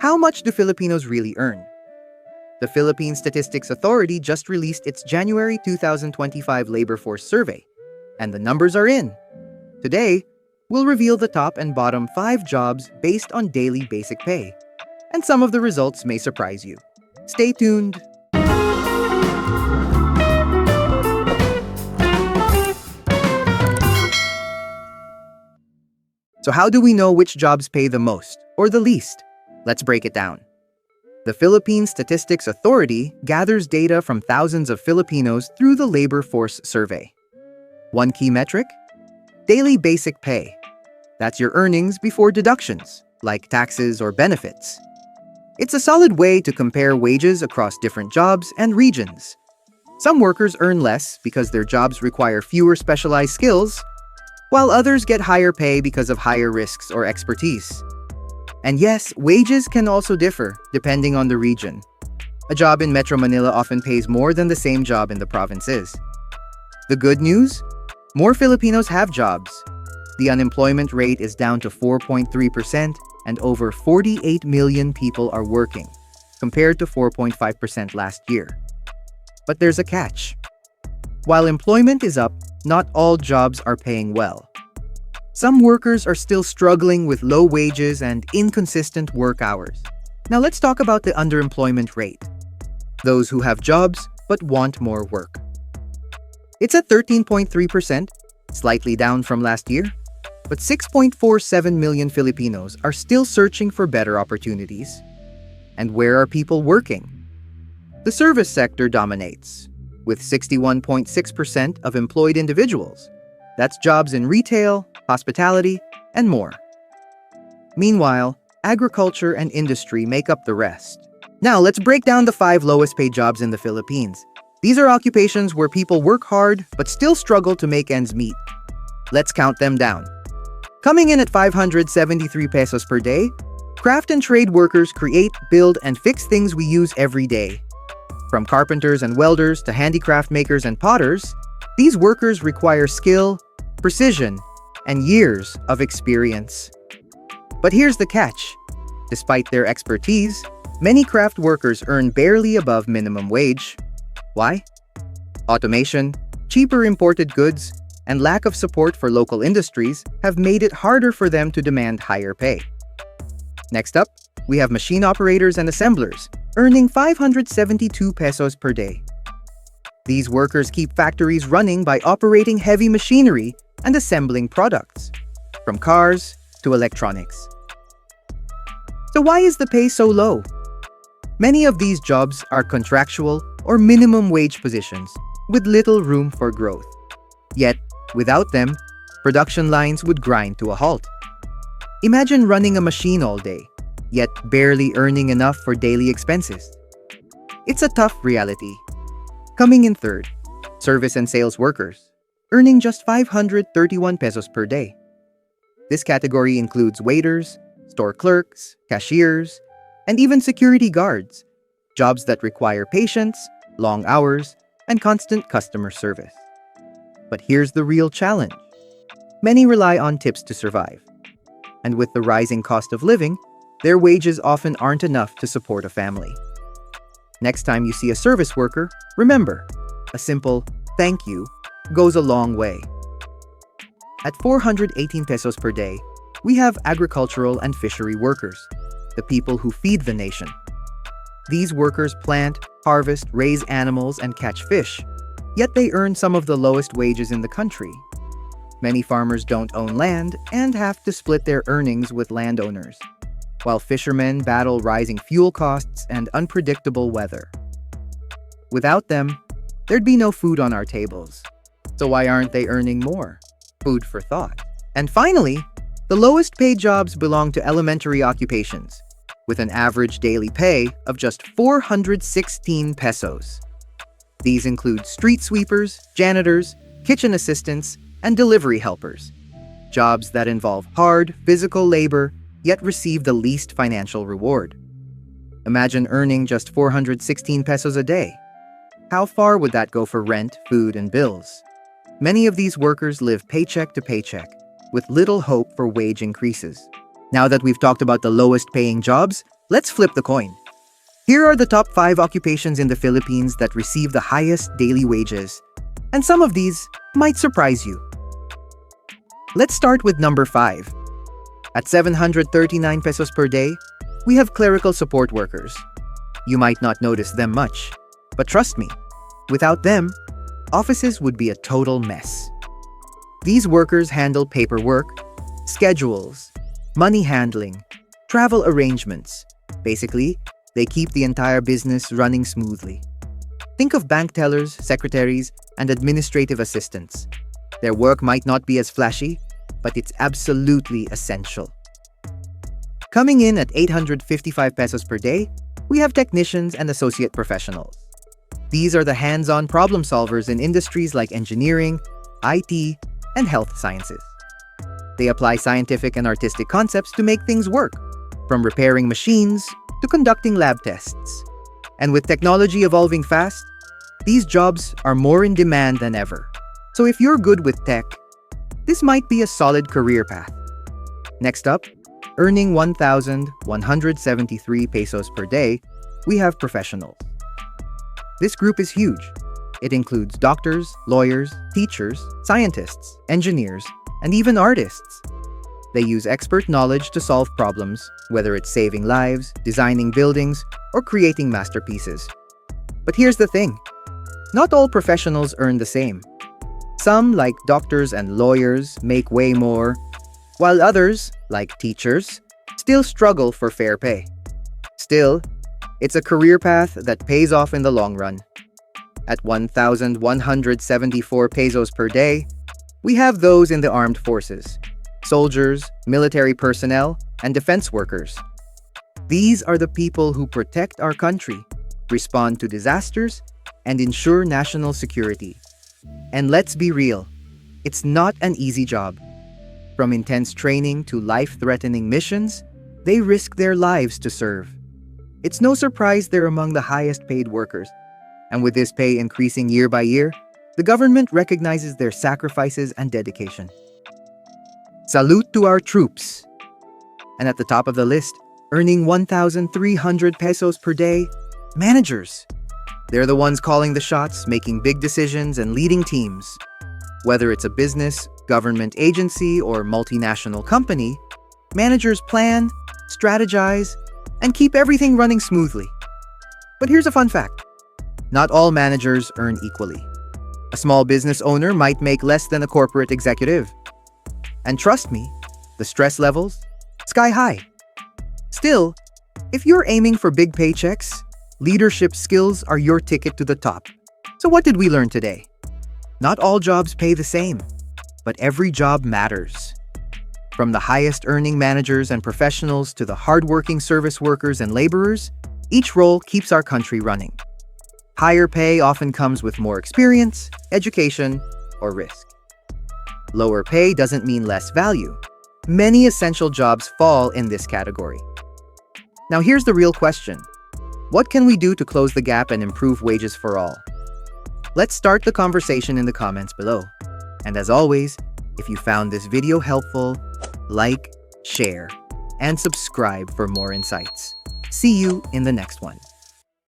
How much do Filipinos really earn? The Philippine Statistics Authority just released its January 2025 labor force survey, and the numbers are in. Today, we'll reveal the top and bottom 5 jobs based on daily basic pay, and some of the results may surprise you. Stay tuned! So how do we know which jobs pay the most or the least? Let's break it down. The Philippine Statistics Authority gathers data from thousands of Filipinos through the labor force survey. One key metric? Daily basic pay. That's your earnings before deductions, like taxes or benefits. It's a solid way to compare wages across different jobs and regions. Some workers earn less because their jobs require fewer specialized skills, while others get higher pay because of higher risks or expertise. And yes, wages can also differ depending on the region. A job in Metro Manila often pays more than the same job in the provinces. The good news? More Filipinos have jobs. The unemployment rate is down to 4.3% and over 48 million people are working, compared to 4.5% last year. But there's a catch. While employment is up, not all jobs are paying well. Some workers are still struggling with low wages and inconsistent work hours. Now let's talk about the underemployment rate. Those who have jobs but want more work. It's at 13.3%, slightly down from last year, but 6.47 million Filipinos are still searching for better opportunities. And where are people working? The service sector dominates, with 61.6% of employed individuals. That's jobs in retail, hospitality, and more. Meanwhile, agriculture and industry make up the rest. Now, let's break down the 5 lowest paid jobs in the Philippines. These are occupations where people work hard but still struggle to make ends meet. Let's count them down. Coming in at 573 pesos per day, craft and trade workers create, build, and fix things we use every day. From carpenters and welders to handicraft makers and potters, these workers require skill, precision, and years of experience. But here's the catch. Despite their expertise, many craft workers earn barely above minimum wage. Why? Automation, cheaper imported goods, and lack of support for local industries have made it harder for them to demand higher pay. Next up, we have machine operators and assemblers, earning 572 pesos per day. These workers keep factories running by operating heavy machinery and assembling products, from cars to electronics. So why is the pay so low? Many of these jobs are contractual or minimum wage positions with little room for growth. Yet, without them, production lines would grind to a halt. Imagine running a machine all day, yet barely earning enough for daily expenses. It's a tough reality. Coming in third, service and sales workers, earning just 531 pesos per day. This category includes waiters, store clerks, cashiers, and even security guards, jobs that require patience, long hours, and constant customer service. But here's the real challenge. Many rely on tips to survive. And with the rising cost of living, their wages often aren't enough to support a family. Next time you see a service worker, remember, a simple thank you goes a long way. At 418 pesos per day, we have agricultural and fishery workers, the people who feed the nation. These workers plant, harvest, raise animals, and catch fish, yet they earn some of the lowest wages in the country. Many farmers don't own land and have to split their earnings with landowners, while fishermen battle rising fuel costs and unpredictable weather. Without them, there'd be no food on our tables. So why aren't they earning more? Food for thought. And finally, the lowest paid jobs belong to elementary occupations, with an average daily pay of just 416 pesos. These include street sweepers, janitors, kitchen assistants, and delivery helpers, jobs that involve hard, physical labor, yet receive the least financial reward. Imagine earning just 416 pesos a day. How far would that go for rent, food, and bills? Many of these workers live paycheck to paycheck, with little hope for wage increases. Now that we've talked about the lowest paying jobs, Let's flip the coin. Here are the top 5 occupations in the Philippines that receive the highest daily wages, and some of these might surprise you. Let's start with number 5. At 739 pesos per day, we have clerical support workers. You might not notice them much, but trust me, without them, offices would be a total mess. These workers handle paperwork, schedules, money handling, travel arrangements. Basically, they keep the entire business running smoothly. Think of bank tellers, secretaries, and administrative assistants. Their work might not be as flashy, but it's absolutely essential. Coming in at 855 pesos per day, we have technicians and associate professionals. These are the hands-on problem solvers in industries like engineering, IT, and health sciences. They apply scientific and artistic concepts to make things work, from repairing machines to conducting lab tests. And with technology evolving fast, these jobs are more in demand than ever. So if you're good with tech, this might be a solid career path. Next up, earning 1,173 pesos per day, we have professionals. This group is huge. It includes doctors, lawyers, teachers, scientists, engineers, and even artists. They use expert knowledge to solve problems, whether it's saving lives, designing buildings, or creating masterpieces. But here's the thing. Not all professionals earn the same. Some, like doctors and lawyers, make way more, while others, like teachers, still struggle for fair pay. Still, it's a career path that pays off in the long run. At 1,174 pesos per day, we have those in the armed forces, soldiers, military personnel, and defense workers. These are the people who protect our country, respond to disasters, and ensure national security. And let's be real, it's not an easy job. From intense training to life-threatening missions, they risk their lives to serve. It's no surprise they're among the highest-paid workers. And with this pay increasing year by year, the government recognizes their sacrifices and dedication. Salute to our troops! And at the top of the list, earning 1,300 pesos per day, managers. They're the ones calling the shots, making big decisions, and leading teams. Whether it's a business, government agency, or multinational company, managers plan, strategize, and keep everything running smoothly. But here's a fun fact. Not all managers earn equally. A small business owner might make less than a corporate executive. And trust me, the stress levels, sky high. Still, if you're aiming for big paychecks, leadership skills are your ticket to the top. So what did we learn today? Not all jobs pay the same, but every job matters. From the highest earning managers and professionals to the hardworking service workers and laborers, each role keeps our country running. Higher pay often comes with more experience, education, or risk. Lower pay doesn't mean less value. Many essential jobs fall in this category. Now here's the real question. What can we do to close the gap and improve wages for all? Let's start the conversation in the comments below. And as always, if you found this video helpful, like, share, and subscribe for more insights. See you in the next one.